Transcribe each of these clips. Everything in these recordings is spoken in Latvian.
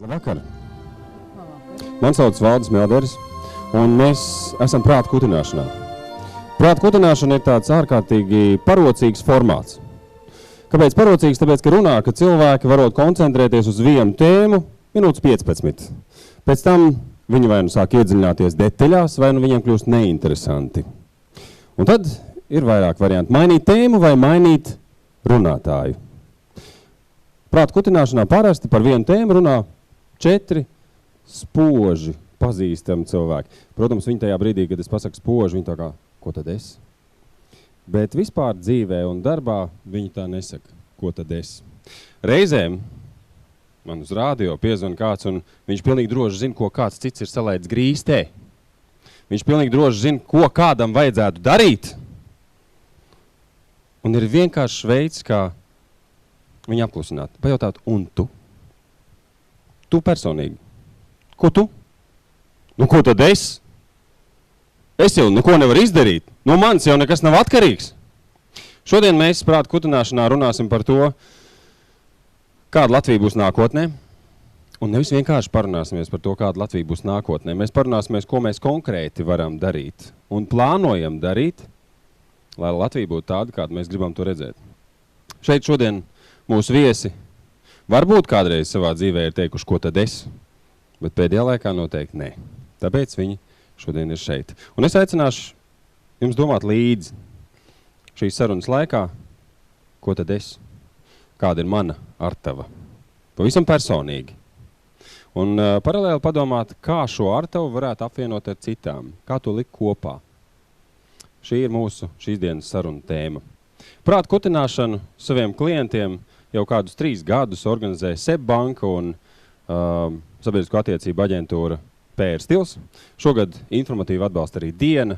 Labvakar! Man sauc Valdis Melderis, un mēs esam prāta kutināšanā. Prāta kutināšana ir tāds ārkārtīgi parocīgs formāts. Kāpēc parocīgs? Tāpēc, ka runā, ka cilvēki varot koncentrēties uz vienu tēmu minūtes 15. Pēc tam viņi vai nu sāk iedziļināties detaļās, vai nu viņiem kļūst neinteresanti. Un tad ir vairāk varianti. Mainīt tēmu vai mainīt runātāju. Prāta kutināšanā parasti par vienu tēmu runā 4 spoži pazīstami cilvēki. Protams, viņi tajā brīdī, kad es pasaku spoži, viņi tā kā, ko tad es? Bet vispār dzīvē un darbā viņi tā nesaka, ko tad es. Reizēm man uz radio piezvana kāds, un viņš pilnīgi droši zina, ko kāds cits ir salaidis grīstē. Viņš pilnīgi droši zina, ko kādam vajadzētu darīt. Un ir vienkāršs veids, kā viņu apklusināt. Pajautāt, un tu? Tu personīgi. Ko tu? Nu, ko tad es? Es jau neko nevaru izdarīt. No manis jau nekas nav atkarīgs. Šodien mēs prāta kutināšanā runāsim par to, kāda Latvija būs nākotnē. Un nevis vienkārši parunāsimies par to, kāda Latvija būs nākotnē. Mēs parunāsimies, ko mēs konkrēti varam darīt un plānojam darīt, lai Latvija būtu tāda, kāda mēs gribam to redzēt. Šeit šodien mūsu viesi varbūt kādreiz savā dzīvē ir teikuši, ko tad es, bet pēdējā laikā noteikti nē. Tāpēc viņi šodien ir šeit. Un es aicināšu jums domāt līdzi šīs sarunas laikā, ko tad es, kāda ir mana artava. Pavisam personīgi. Un paralēli padomāt, kā šo artavu varētu apvienot ar citām, kā to likt kopā. Šī ir mūsu šīs dienas saruna tēma. Prāta kutināšanu saviem klientiem jau kādus 3 gadus organizē SEB banka un sabiedrisko attiecību aģentūra PR Stils. Šogad informatīvi atbalsta arī Diena,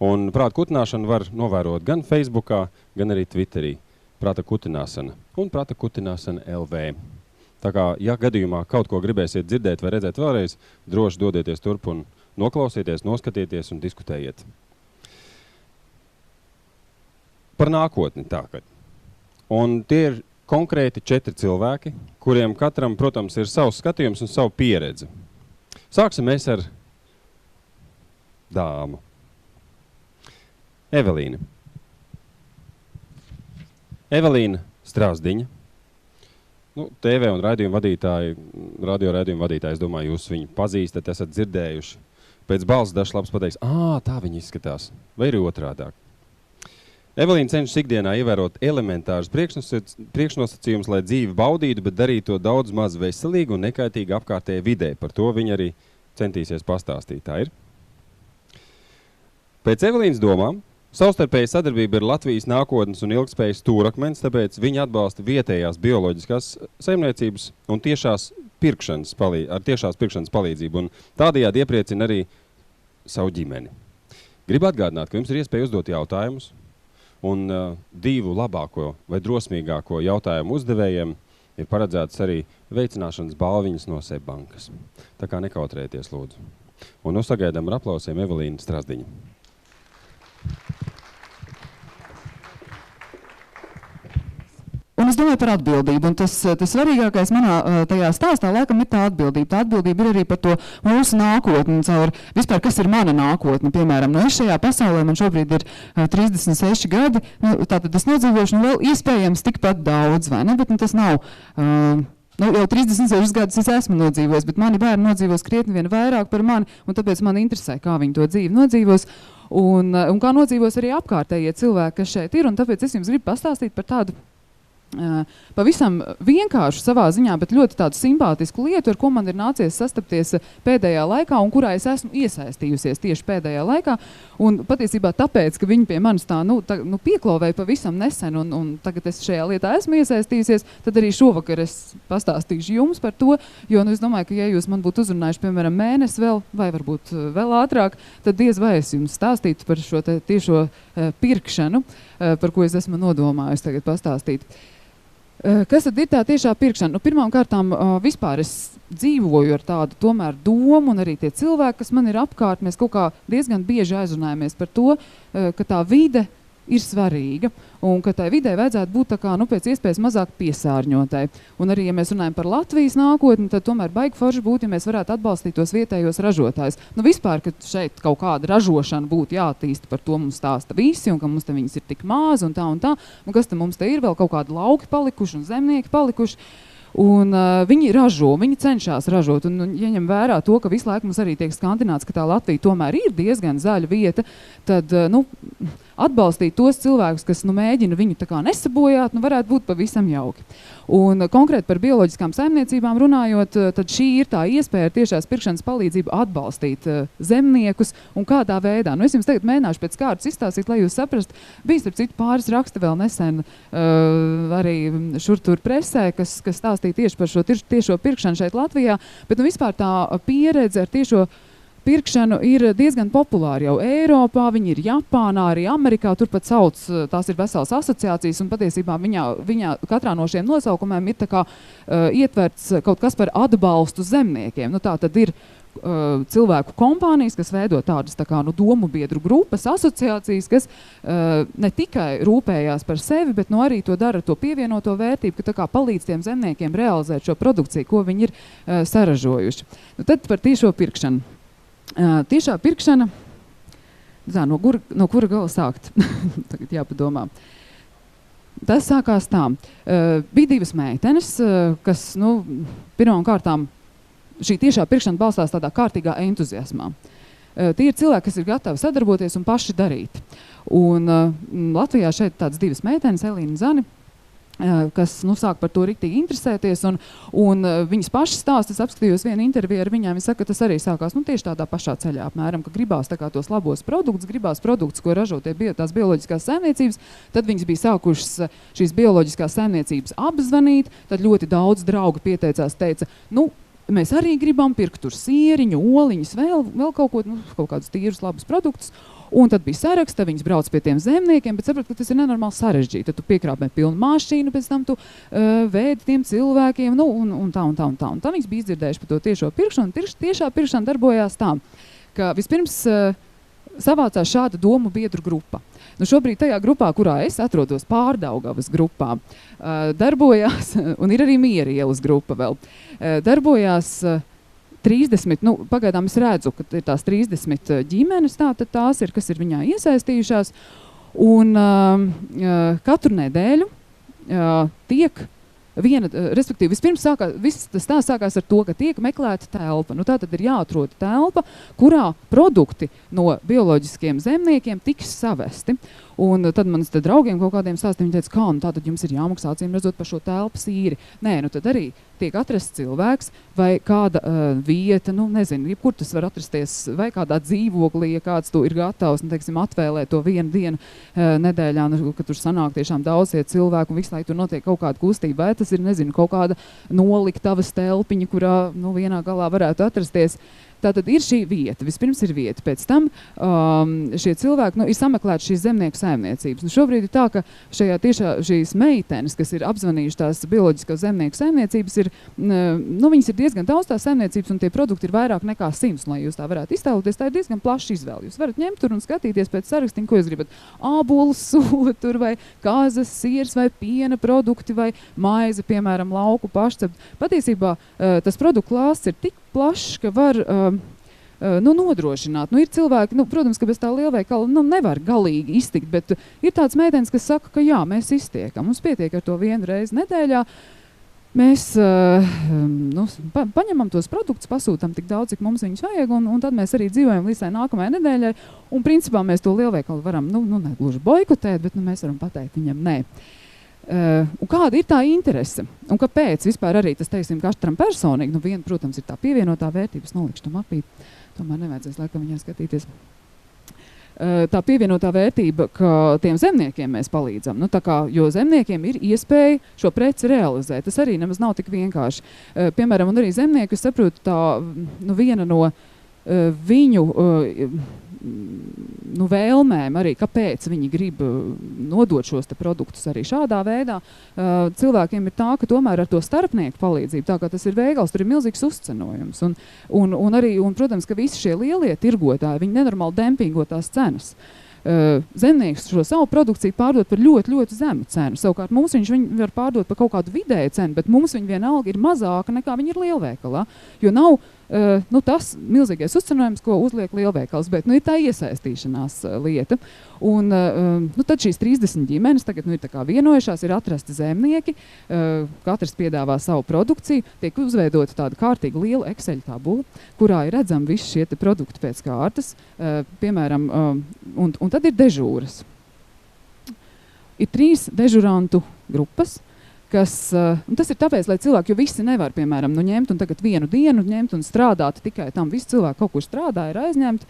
un prāta kutināšanu var novērot gan Facebookā, gan arī Twitterī. Prāta kutināšana un prāta kutināšana LV. Tā kā, ja gadījumā kaut ko gribēsiet dzirdēt vai redzēt vēlreiz, droši dodieties turp un noklausieties, noskatieties un diskutējiet. Par nākotni tātad. Un tie ir konkrēti 4 cilvēki, kuriem katram, protams, ir savs skatījums un savu pieredzi. Sāksim mēs ar dāmu. Evelīna. Evelīna Strāzdiņa. Nu, TV un radio raidījumu vadītāji, es domāju, jūs viņu pazīstat, esat dzirdējuši. Pēc balss dažs labs pateiks, tā viņa izskatās, vai ir otrādāk. Evelīna cenšas ikdienā ievērot elementārus priekšnosacījumus, lai dzīvi baudītu, bet darītu to daudz maz veselīgi un nekaitīgi apkārtējai vidē. Par to viņa arī centīsies pastāstīt. Tā ir. Pēc Evelīnas domām, savstarpēja sadarbība ir Latvijas nākotnes un ilgspējas stūrakmens, tāpēc viņa atbalsta vietējās bioloģiskās saimniecības un tiešās pirkšanas palīdzību, un tādējādi iepriecina arī savu ģimeni. Gribu atgādināt, ka jums ir iespēja uzdot jautājumus, un 2 labāko vai drosmīgāko jautājumu uzdevējiem ir paredzētas arī veicināšanas balviņas no SEB bankas. Tā kā nekautrēties, lūdzu. Un sagaidām ar aplausiem Evelīnu Strāzdiņu. Un es domāju par atbildību, un tas svarīgākais manā tajā stāstā laikam ir tā atbildība. Tā atbildība ir arī par to mūsu nākotni, caur vispār, kas ir mana nākotne. Piemēram, es šajā pasaulē, man šobrīd ir 36 gadi, tātad es nodzīvošu vēl iespējams tikpat daudz, vai ne? Bet tas nav, jau 36 gadus es esmu nodzīvojis, bet mani bērni nodzīvos krietni vien vairāk par mani, un tāpēc man interesē, kā viņi to dzīvi nodzīvos, un kā nodzīvos arī apkārtējie cilvēki, kas šeit ir, un tāpēc es jums gribu pastāstīt par tādu pavisam vienkāršu savā ziņā, bet ļoti tādu simpātisku lietu, ar ko man ir nācies sastapties pēdējā laikā un kurā es esmu iesaistījusies tieši pēdējā laikā. Un patiesībā tāpēc, ka viņi pie manis tā pieklovēja pavisam nesen un tagad es šajā lietā esmu iesaistījusies, tad arī šovakar es pastāstīšu jums par to, jo es domāju, ka ja jūs man būtu uzrunājuši, piemēram, mēnesi vēl, vai varbūt vēl ātrāk, tad diez vai es jums stāstītu par šo tiešo pirkšanu, par ko es esmu nodomājusi tagad pastāstīt. Kas tad ir tā tiešā pirkšana? Pirmām kārtām vispār es dzīvoju ar tādu tomēr domu, un arī tie cilvēki, kas man ir apkārt, mēs kaut kā diezgan bieži aizrunājamies par to, ka tā vide ir svarīga, un ka tai vidē vajadzētu būt tā kā, pēc iespējas mazāk piesārņotai. Un arī, ja mēs runājam par Latvijas nākotni, tad tomēr baigi forši būtu, ja mēs varētu atbalstīt tos vietējos ražotājus. Vispār, ka šeit kaut kāda ražošana būtu jātīsta, par to mums stāsta visi, un ka mums te viņas ir tik maz, un tā, un kas te mums te ir, vēl kaut kādi lauki palikuši un zemnieki palikuši. Un viņi ražo, viņi cenšas ražot, un ieņem vērā to, ka visu laiku mums arī tiek skandināts, ka tā Latvija tomēr ir diezgan zaļa vieta, tad, atbalstīt tos cilvēkus, kas, mēģina viņu tā kā nesabojāt, varētu būt pavisam jauki. Un konkrēti par bioloģiskām saimniecībām runājot, tad šī ir tā iespēja ar tiešās pirkšanas palīdzību atbalstīt zemniekus un kādā veidā. Es jums tagad mēģināšu pēc kārtas izstāstīt, lai jūs saprast. Bija starp citu pāris raksta vēl nesen arī šur tur presē, kas stāstīja tieši par šo tiešo pirkšanu šeit Latvijā, bet vispār tā pieredze ar tiešo pirkšanu ir diezgan populāra jau Eiropā, viņi ir Japānā, arī Amerikā, turpat sauc, tās ir veselas asociācijas, un patiesībā viņā katrā no šiem nosaukumiem ir tā kā ietverts kaut kas par atbalstu zemniekiem. Tā tad ir cilvēku kompānijas, kas veido tādas tā kā domu biedru grupas, asociācijas, kas ne tikai rūpējās par sevi, bet arī to dara to pievienoto vērtību, ka tā kā palīdz tiem zemniekiem realizēt šo produkciju, ko viņi ir saražojuši. Tad par tiešo pirkšanu. Tiešā pirkšana, no kura gala sākt? Tagad jāpadomā. Tas sākās tā. Bija divas meitenes, kas, pirmām kārtām šī tiešā pirkšana balstās tādā kārtīgā entuziasmā. Tie ir cilvēki, kas ir gatavi sadarboties un paši darīt. Un Latvijā šeit tādas divas meitenes, Elīna un Zani, kas sāk par to riktīgi interesēties, un viņas pašas stāsta, es apskatījos vienu interviju ar viņām, viņi saka, ka tas arī sākās tieši tādā pašā ceļā, apmēram, ka gribās tā kā tos labos produktus, ko ražo tās bioloģiskās saimniecības, tad viņas bija sākušas šīs bioloģiskās saimniecības apzvanīt, tad ļoti daudz draugu pieteicās, teica, mēs arī gribam pirkt tur sieriņu, oliņus, vēl kaut ko, kaut kādus tīrus labus produktus. Un tad bija saraksts, tad viņas brauc pie tiem zemniekiem, bet saprot, ka tas ir nenormāli sarežģīti. Tad tu piekrāpē pilnu mašīnu, pēc tam tu vēdi tiem cilvēkiem, un tā. Un tā viņas bija izdzirdējuši par to tiešo pirkšanu. Tiešā pirkšana darbojās tā, ka vispirms savācās šāda domu biedru grupa. Šobrīd tajā grupā, kurā es atrodos, Pārdaugavas grupā, darbojās, un ir arī Miera ielas grupa vēl, darbojās 30, pagaidām es redzu, ka ir tās 30 ģimenes, tātad tās ir, kas ir viņā iesaistījušās, un katru nedēļu tiek respektīvi, vispirms viss tas sākās ar to, ka tiek meklēta telpa. Tātad ir jāatrod telpa, kurā produkti no bioloģiskiem zemniekiem tiks savesti. Un tad manas draugiem kaut kādiem stāstiem, viņi teica, tātad jums ir jāmaksā, acīm redzot, par šo telpas īri. Nē, tad arī tiek atrasts cilvēks vai kāda vieta, nezinu, jebkur tas var atrasties, vai kādā dzīvoklī, ja kāds to ir gatavs, teiksim, atvēlēt to vienu dienu nedēļā, kad tur sanāk tiešām daudz cilvēku un visu laiku tur notiek kaut kāda kustība, vai tas ir, nezinu, kaut kāda noliktavas telpiņa, kurā, vienā galā varētu atrasties. Tātad ir šī vieta, vispirms ir vieta, pēc tam šie cilvēki ir sameklēti šīs zemnieku saimniecības. Šobrīd ir tā, ka šīs meitenes, kas ir apzvanījuši tās bioloģiskās zemnieku saimniecības, viņas ir diezgan daudz tās saimniecības, un tie produkti ir vairāk nekā 100, lai jūs tā varētu iztēloties, tā ir diezgan plaša izvēle. Jūs varat ņemt tur un skatīties pēc sarakstiņa, ko jūs gribat. Ābols, sula tur, vai kāzas, siers, vai piena produkti, vai maize, piemēram, lauku pašcept. Patiesībā tas produktu klāsts ir tik plašs, ka var nodrošināt. Ir cilvēki, protams, ka bez tā lielveikala nevar galīgi iztikt, bet ir tāds meitenes, kas saka, ka jā, mēs iztiekam. Mums pietiek ar to vienu reizi nedēļā. Mēs paņemam tos produktus, pasūtam tik daudz, cik mums viņus vajag, un tad mēs arī dzīvojam līdz nākamajai nedēļai. Un principā mēs to lielveikalu varam, negluži boikotēt, bet mēs varam pateikt viņam nē. Un kāda ir tā interese? Un kāpēc vispār arī tas, teiksim, katram personīgi? Viena, protams, ir tā pievienotā vērtības, nolikšu to mapīt, tomēr nevajadzēs laikam viņā skatīties. Tā pievienotā vērtība, ka tiem zemniekiem mēs palīdzam, jo zemniekiem ir iespēja šo preci realizēt. Tas arī nemaz nav tik vienkārši. Piemēram, un arī zemnieki, es saprotu, tā viena no viņu vēlmēm arī, kāpēc viņi grib nodot šos te produktus arī šādā veidā. Cilvēkiem ir tā, ka tomēr ar to starpnieku palīdzību, tā kā tas ir veikals, tur ir milzīgs uzcenojums. Un, protams, ka visi šie lielie tirgotāji, viņi nenormāli dempingo tās cenas. zemnieks šo savu produkciju pārdot par ļoti, ļoti zemu cenu. Savukārt mums viņi var pārdot par kaut kādu vidēju cenu, bet mums viņi vienalga ir mazāka nekā viņi ir lielveikalā, jo nav tas milzīgais uzcenojums, ko uzliek lielveikals, bet ir tā iesaistīšanās lieta. Un tad šīs 30 ģimenes tagad ir tā kā vienojušās, ir atrasti zemnieki, katrs piedāvā savu produkciju, tiek uzveidota tāda kārtīga liela Excel tabula, kurā ir redzami visi šie produkti pēc kārtas, piemēram, un tad ir dežūras. Ir 3 dežurantu grupas, tas ir tāpēc, lai cilvēki, jo visi nevar, piemēram, ņemt un tagad vienu dienu ņemt un strādāt tikai tam. Visi cilvēki kaut kur strādā, ir aizņemti.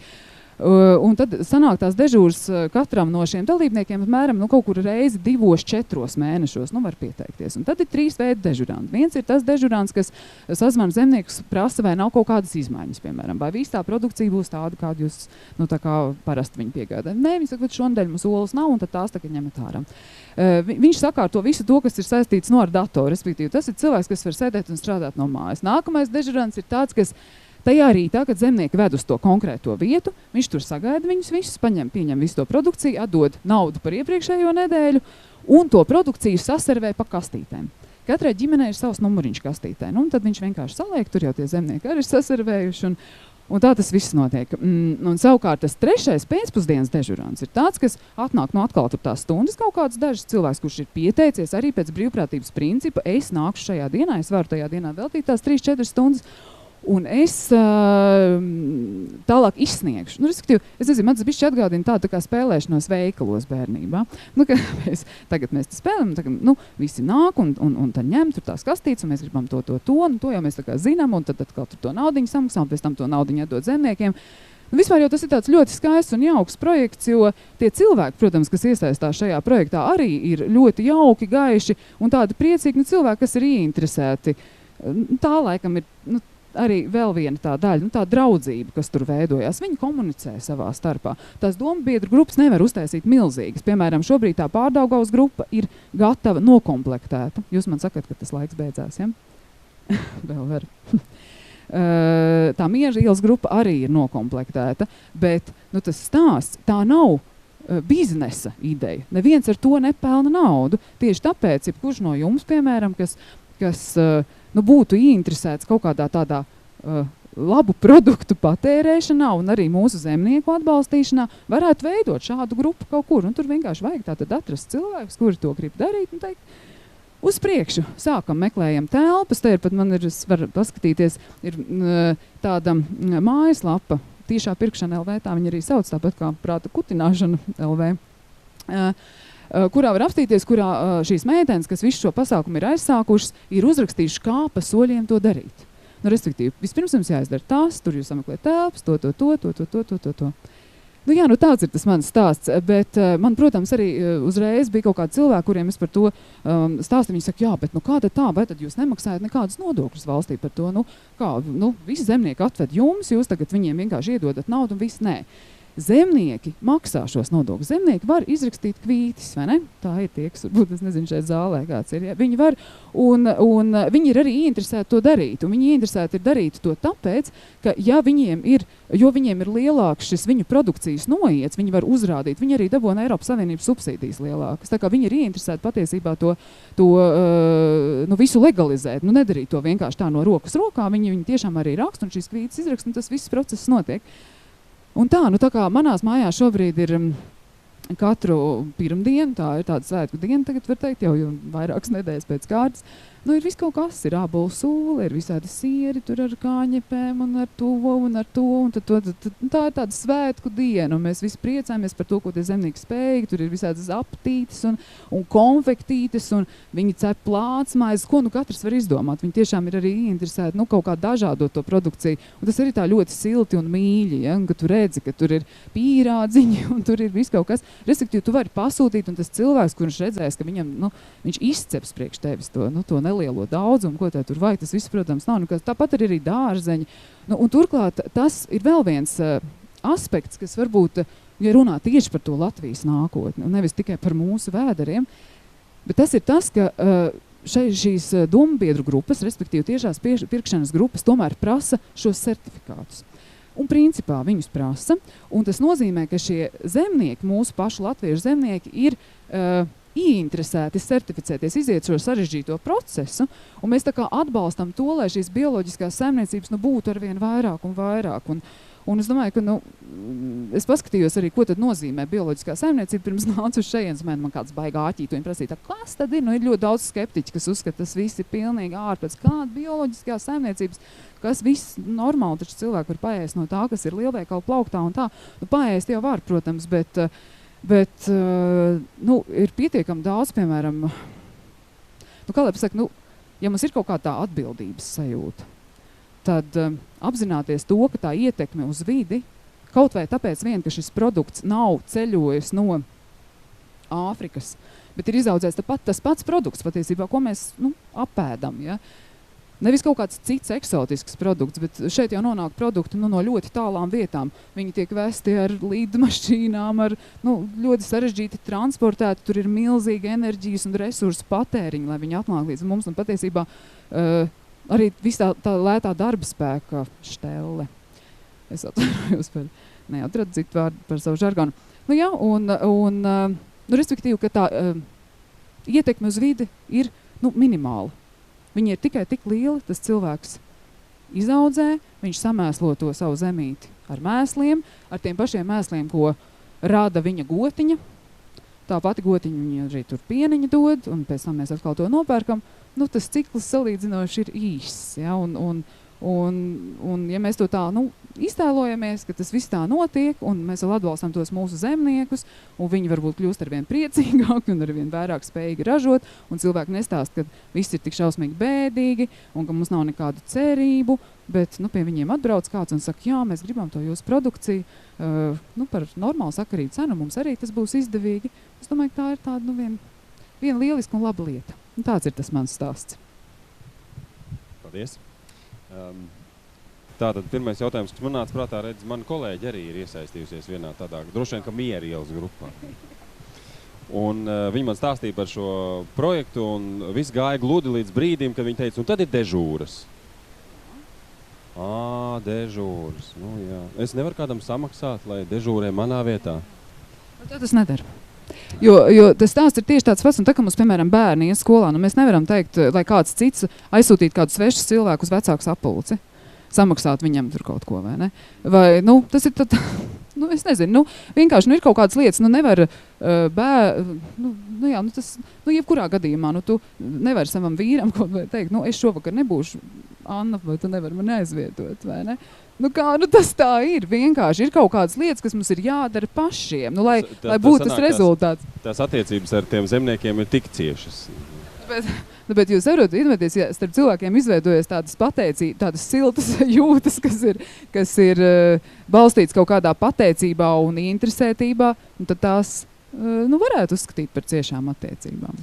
Un tad sanāk tās dežūras katram no šiem dalībniekiem apmēram kaut kur reizi 2-4 mēnešos var pieteikties. Un tad ir 3 veidi dežuranti. Viens ir tas dežurants, kas sazvana zemniekus, prasa, vai nav kaut kādas izmaiņas, piemēram, vai viss tā produkcija būs tāda, kādu jūs tā kā parasti viņi piegādā. Nē, viņi saka, ka šonadēļ mums olas nav, un tad tās tagad ņemat ārā. Viņš sakārto visu to, kas ir saistīts ar datoru, respektīvi. Tas ir cilvēks, kas var sēdēt un strādāt no mājas. Nākamais dežurants ir tāds, kas tajā rītā, kad zemnieki ved uz to konkrēto vietu, viņš tur sagaida viņus visus, pieņem visu to produkciju, atdod naudu par iepriekšējo nedēļu un to produkciju saservē pa kastītēm. Katrai ģimenei ir savs numuriņš kastītē, un tad viņš vienkārši saliek, tur jau tie zemnieki arī ir saservējuši, un tā tas viss notiek. Un savukārt tas 3. pēcpusdienas dežurants ir tāds, kas atnāk atkal tur tās stundas kaut kāds dažs cilvēks, kurš ir pieteicies arī pēc brīvprātības principa, es nākšu šajā dienā, es varu tajā dienā veltīt tās 3-4 stundas, un es tālāk izsniegšu. Respektīvi, es nezinu, man tas bišķi atgādina tādu tā kā spēlēšanos veikalos bērnībā. Tagad mēs spēlējam, tagad, visi nāk un tad ņem tur tās kastītes, un mēs gribam to jau mēs tā kā zinām, un tad atkal tur to naudiņu samaksām, pēc tam to naudiņu atdod zemniekiem. Vispār jau tas ir tāds ļoti skaists un jauks projekts, jo tie cilvēki, protams, kas iesaistās šajā projektā, arī ir ļoti jauki, gaiši un tādi priecīgi cilvēki, kas ir ieinteresēti. Tā laikam ir arī vēl viena tā daļa, tā draudzība, kas tur veidojās. Viņi komunicē savā starpā. Tās dombiedru grupas nevar uztaisīt milzīgas. Piemēram, šobrīd tā Pārdaugavas grupa ir gatava nokomplektēta. Jūs man sakat, ka tas laiks beidzās, ja? Vēl var. Tā Mieža ielas grupa arī ir nokomplektēta, bet tas stāsts, tā nav biznesa ideja. Neviens ar to nepelna naudu. Tieši tāpēc, jebkurš no jums, piemēram, kas būtu ieinteresēts kaut kādā tādā labu produktu patērēšanā un arī mūsu zemnieku atbalstīšanā, varētu veidot šādu grupu kaut kur. Un tur vienkārši vajag tātad atrast cilvēkus, kuri to grib darīt un teikt, uz priekšu. Sākam, meklējam telpas. Te ir pat man ir, es varu paskatīties, ir tāda mājaslapa, Tīšā pirkšana LV, tā viņa arī sauc, tāpat kā prāta kutināšana LV. Kurā var apstīties, kurā šīs meitenes, kas visu šo pasākumu ir aizsākušas, ir uzrakstījuši, kā pa soļiem to darīt. Respektīvi, vispirms jums jāizdara tas, tur jūs sameklēt telpas, to. Tāds ir tas mans stāsts, bet man, protams, arī uzreiz bija kaut kādi cilvēki, kuriem es par to stāstu. Viņi saka, jā, bet kāda tā, vai tad jūs nemaksājat nekādus nodokļus valstī par to? Visi zemnieki atved jums, jūs tagad viņiem vienkārši iedodat naudu un viss nē. Zemnieki maksā šos nodokļus. Zemnieki var izrakstīt kvītis, vai ne? Tā ir tie, kas varbūt, es nezinu, šeit zālē kāds ir. Ja? Viņi var, un viņi ir arī interesēti to darīt. Un viņi interesēti ir darīt to tāpēc, ka jo viņiem ir lielāks šis viņu produkcijas noiets, viņi var uzrādīt, viņi arī dabūna Eiropas Savienības subsīdijas lielākas. Tā kā viņi ir interesēti patiesībā to visu legalizēt. Nedarīt to vienkārši tā no rokas rokā. Viņi tiešām arī raksta un šīs kvītis izraksta, un tas viss process notiek. Un tā kā manās mājās šobrīd ir katru pirmdienu, tā ir tāda svētku diena, tagad var teikt, jau vairākas nedēļas pēc kārtas, ir viss kaut kas, ir ābolu sūle, ir visādi sieri, tur ar kāņepēm un ar to, un tad tā ir tāda svētku diena, un mēs visi priecājamies par to, ko tie zemnieki spējīgi, tur ir visādas aptītes un konfektītes, un viņi cep plātsmaizi, ko katrs var izdomāt. Viņi tiešām ir arī interesēti, kaut kā dažādot to produkciju, un tas arī tā ļoti silti un mīļi, ja, un ka tu redzi, ka tur ir pīrādziņi, un tur ir viss kaut kas. Respektīvi, tu vari pasūtīt, un tas cilvēks, kurš redzēs, ka viņam, viņš izceps priekš tevis to nelielo daudzumu, ko tur vajag, tas viss, protams, nav. Tāpat arī dārzeņi. Un turklāt tas ir vēl viens aspekts, kas varbūt, ja runā tieši par to Latvijas nākotni, un nevis tikai par mūsu vēderiem, bet tas ir tas, ka šīs dombiedru grupas, respektīvi tiešās pirkšanas grupas, tomēr prasa šos certifikātus. un principā viņus prasa, un tas nozīmē, ka šie zemnieki, mūsu pašu latviešu zemnieki, ir ieinteresēti certificēties, iziet šo sarežģīto procesu, un mēs tā kā atbalstam to, lai šīs bioloģiskās saimniecības būtu arvien vairāk un vairāk. Un es domāju, ka, es paskatījos arī, ko tad nozīmē bioloģiskā saimniecība, pirms nācu uz šejienes, man kāds baigā āķīt, viņi prasīja, kas tad ir? Ir ļoti daudz skeptiķi, kas uzskata, tas viss ir pilnīgi ārpēc kāda bioloģiskās saimniecības, kas viss normāli, taču cilvēki var paēst no tā, kas ir lielveikalu plauktā un tā. Paēst jau var, protams, bet ir pietiekami daudz, piemēram, kā lai pasaka, ja mums ir kaut kā tā atbildības sajūta, tad apzināties to, ka tā ietekme uz vidi, kaut vai tāpēc vien, ka šis produkts nav ceļojis no Āfrikas, bet ir izaudzēts tas pats produkts patiesībā, ko mēs apēdam, ja? Nevis kaut kāds cits eksotisks produkts, bet šeit jau nonāk produkti no ļoti tālām vietām. Viņi tiek vesti ar līdmašīnām, ar ļoti sarežģīti transportēti, tur ir milzīgi enerģijas un resursu patēriņi, lai viņi atnāk līdz mums. Un patiesībā arī viss tā lētā darba spēka štelle. Es atvainojos par neatradu citu vārdu par savu žargonu. Respektīvi, ka tā ietekme uz vidi ir minimāla. Viņi ir tikai tik lieli, tas cilvēks izaudzē, viņš samēslo to savu zemīti ar mēsliem, ar tiem pašiem mēsliem, ko rada viņa gotiņa. Tā pati gotiņa viņa arī tur pieniņa dod, un pēc tam mēs atkal to nopērkam. Tas cikls salīdzinoši ir īss, ja, un ja mēs to tā, iztēlojamies, ka tas viss tā notiek, un mēs vēl atbalstam tos mūsu zemniekus, un viņi varbūt kļūst arvien priecīgāki un arvien vairāk spējīgi ražot, un cilvēki nestāst, ka viss ir tik šausmīgi bēdīgi, un ka mums nav nekādu cerību, bet, pie viņiem atbrauc kāds un saka, jā, mēs gribam to jūsu produkciju, par normālu sakarību cenu, mums arī tas būs izdevīgi. Es domāju, ka tā ir tāda, viena lieliska un laba lieta. Un tāds ir tas mans stāsts. Paldies. Tātad pirmais jautājums, kas man nāca prātā, redz, mani kolēģi arī ir iesaistījusies vienā tādā, droši vien, ka Miera ielas grupā. Un viņi man stāstīja par šo projektu, un viss gāja gludi līdz brīdim, kad viņi teica, un tad ir dežūras. Dežūras, jā. Es nevaru kādam samaksāt, lai dežūrē manā vietā. Tā tas nedara. Jo tas stāsts ir tieši tāds pats, un tā, ka mums, piemēram, bērni ies skolā, mēs nevaram teikt, lai kāds cits aizsūtīt kādu svešus cilvēku uz vecāku sapulci, samaksāt viņam tur kaut ko, vai ne? Vai, tas ir tad, es nezinu, vienkārši, ir kaut kādas lietas, nevar jebkurā gadījumā, tu nevari savam vīram kaut vai teikt, es šovakar nebūšu, Anna, vai tu nevari mani aizvietot, vai ne? Tas tā ir, vienkārši ir kaut kādas lietas, kas mums ir jādara pašiem, lai būtu tas rezultāts. Tās attiecības ar tiem zemniekiem ir tik ciešas. Bet jūs varat iedomāties, ja starp cilvēkiem izveidojas tādas siltas jūtas, kas ir balstīts kaut kādā pateicībā un interesētībā, un tad tās varētu uzskatīt par ciešām attiecībām.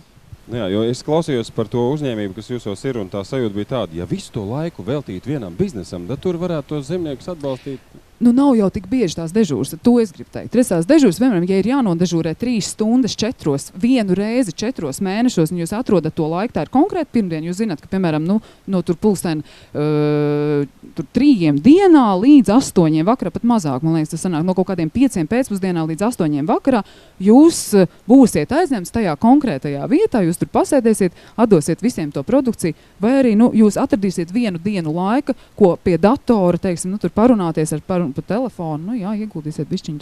Jā, jo es klausījos par to uzņēmību, kas jūsos ir, un tā sajūta bija tāda, ja visu to laiku veltīt vienam biznesam, tad tur varētu tos zemniekus atbalstīt. Nav jau tik bieži tās dežūras, to es gribu teikt. Tās dežūras, piemēram, ja ir jānodežūrē 3 stundas 4, vienu reizi 4 mēnešos, un jūs atrodat to laiku, tā ir konkrēti pirmdien, jūs zināt, ka, piemēram, no tur pulksten 3 dienā līdz 8 vakarā, pat mazāk, man liekas, tas sanāk, no kaut kādiem 5 pēcpusdienā līdz 8 vakarā, jūs būsiet aizņemts tajā konkrētajā vietā, jūs tur pasēdēsiet, atdosiet visiem to produkciju, vai arī, jūs atradīsiet vienu dienu laika, ko pie datora, teiksim, tur parunāties ar pa telefonu, ieguldīsiet bišķiņ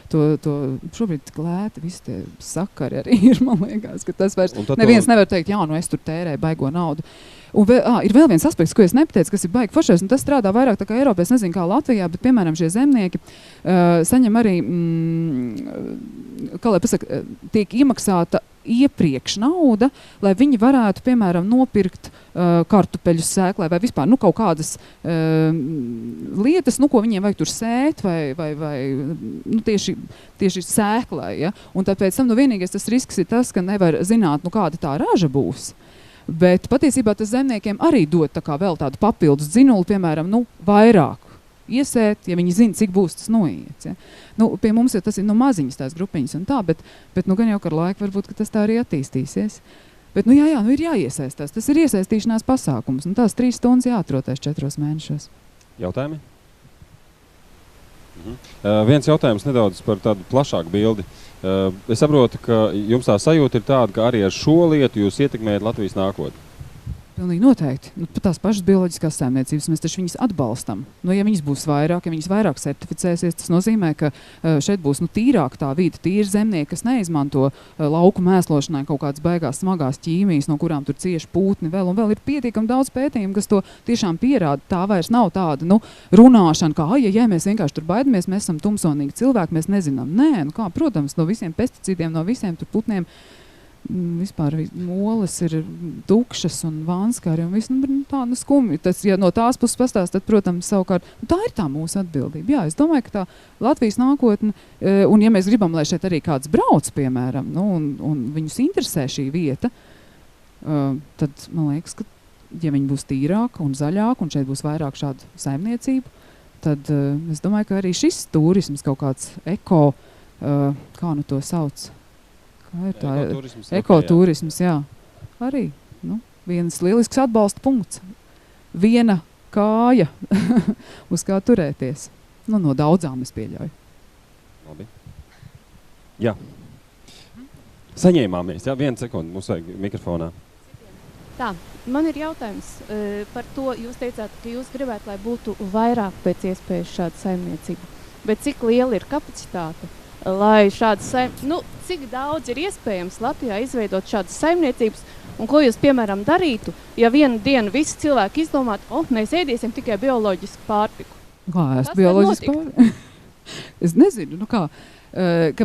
to šobrīd tik lēti, visi tie sakari arī ir, man liekas, ka tas vairs neviens nevar teikt, es tur tērēju baigo naudu. Un ir vēl viens aspekts, ko es nepateicu, kas ir baigi foršais, un tas strādā vairāk tā kā Eiropā, es nezinu kā Latvijā, bet, piemēram, šie zemnieki saņem arī, kā lai pasaka, tiek iemaksāta iepriekš nauda, lai viņi varētu, piemēram, nopirkt kartupeļu sēklai vai vispār, kaut kādas lietas, ko viņiem vajag tur sēt vai tieši sēklai, ja? Un tāpēc tam vienīgais tas risks ir tas, ka nevar zināt, kāda tā raža būs. Bet patiesībā tas zemniekiem arī dod tā kā vēl tādu papildus dzinuli, piemēram, vairāk iesēt, ja viņi zina, cik būs tas noiets. Ja? Pie mums tas ir maziņas tās grupiņas un tā, bet gan jau ar laiku varbūt, ka tas tā arī attīstīsies. Bet, ir jāiesaistās. Tas ir iesaistīšanās pasākums. Tās 3 stundas jāatrotās 4 mēnešos. Jautājumi? Viens jautājums nedaudz par tādu plašāku bildi. Es saprotu, ka jums tā sajūta ir tāda, ka arī ar šo lietu jūs ietekmējat Latvijas nākotni. Pilnīgi noteikti. Nu, pat tās pašas bioloģiskās saimniecības mēs taču viņas atbalstam. Nu, ja viņas būs vairāk, ja viņas vairāk certificēsies, tas nozīmē, ka šeit būs tīrāk tā vide, tīri zemnieki, kas neizmanto lauku mēslošanai kaut kādas baigās smagās ķīmijas, no kurām tur cieši pūtni vēl. Un vēl ir pietiekami daudz pētījumu, kas to tiešām pierāda. Tā vairs nav tāda runāšana, kā, ja mēs vienkārši tur baidamies, mēs esam tumsonīgi cilvēki, mēs nezinām. Nē, kā, protams, no visiem pesticīdiem, no visiem tur putniem, vispār moles ir tukšas un vanskari un viss, skumji. Tas, ja no tās puses pastāst, tad, protams, savukārt, tā ir tā mūsu atbildība. Jā, es domāju, ka tā Latvijas nākotne, un ja mēs gribam, lai šeit arī kāds brauc, piemēram, un viņus interesē šī vieta, tad, man liekas, ka, ja viņi būs tīrāka un zaļāka, un šeit būs vairāk šādu saimniecību, tad es domāju, ka arī šis turisms kaut kāds kā nu to sauc? Ekoturisms, jā. Arī, viens lielisks atbalsta punkts. Viena kāja, uz kā turēties. No daudzām es pieļauju. Labi. Jā. Saņēmāmies, jā, 1 sekundi, mums vajag mikrofonā. Tā, man ir jautājums par to, jūs teicāt, ka jūs gribētu, lai būtu vairāk pēc iespējas šāda saimniecība. Bet cik liela ir kapacitāte? Lai šādas cik daudz ir iespējams Latvijā izveidot šādas saimniecības, un ko jūs, piemēram, darītu, ja vienu dienu visi cilvēki izdomātu, mēs ēdiesim tikai bioloģisku pārtiku. Kā ēst bioloģisku pārtiku? Es nezinu, ka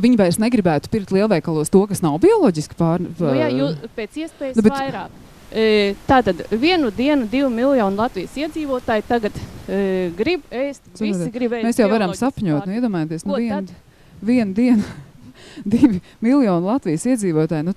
viņi vairs negribētu pirkt lielveikalos to, kas nav bioloģiski pārtiku. Jā, jūs pēc iespējas vairāk. Tātad vienu dienu 2 miljonu Latvijas iedzīvotāji tagad grib ēst, visi grib ēst. Mēs jau varam sapņot, iedomājieties, vienu dienu 2 miljonu Latvijas iedzīvotāji,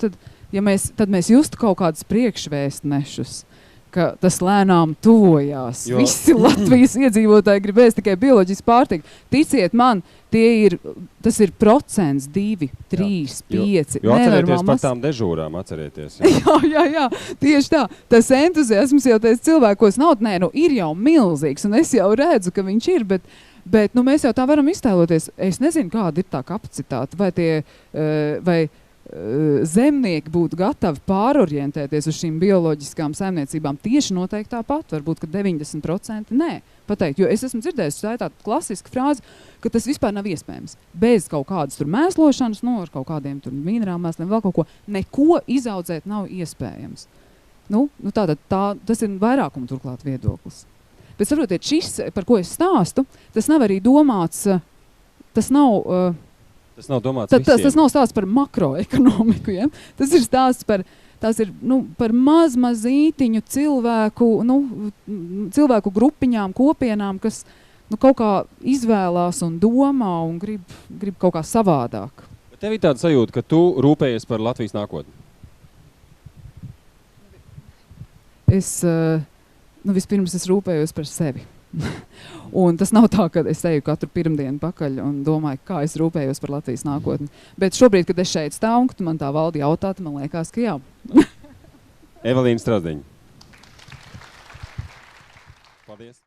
tad mēs justu kaut kādus priekšvēstnešus, ka tas lēnām tuvojās. Visi Latvijas iedzīvotāji grib ēst tikai bioloģisku pārtiku. Ticiet man, tas ir 1%, 2, 3, 5. Jo atcerieties par tām dežūrām, atcerieties. Jā, tieši tā. Tas entuziasms jau tais cilvēkos nav, ir jau milzīgs, un es jau redzu, ka viņš ir, bet mēs jau tā varam iztēloties. Es nezinu, kāda ir tā kapacitāte, vai zemnieki būtu gatavi pārorientēties uz šīm bioloģiskām saimniecībām tieši noteikti tāpat, varbūt, ka 90% nē. Pateikt, jo es esmu dzirdējis, tā ir tāda klasiska frāze, ka tas vispār nav iespējams. Bez kaut kādas tur mēslošanas, ar kaut kādiem tur minerālu mēsliem, vēl kaut ko, neko izaudzēt nav iespējams. Tas ir vairākuma turklāt viedoklis. Bet saprotiet, šis, par ko es stāstu, tas nav arī domāts, tas nav domāts visiem. Tas nav stāsts par makroekonomiku, ja? Tas ir stāsts par mazītiņu cilvēku grupiņām, kopienām, kas kaut kā izvēlās un domā un grib kaut kā savādāk. Bet tev ir tāda sajūta, ka tu rūpējies par Latvijas nākotni? Vispirms es rūpējos par sevi. Un tas nav tā, ka es eju katru pirmdienu pakaļ un domāju, kā es rūpējos par Latvijas nākotni. Bet šobrīd, kad es šeit stāvu, un man tā valdi jautāt, man liekas, ka jā. Evelīna Strazdiņa. Paldies.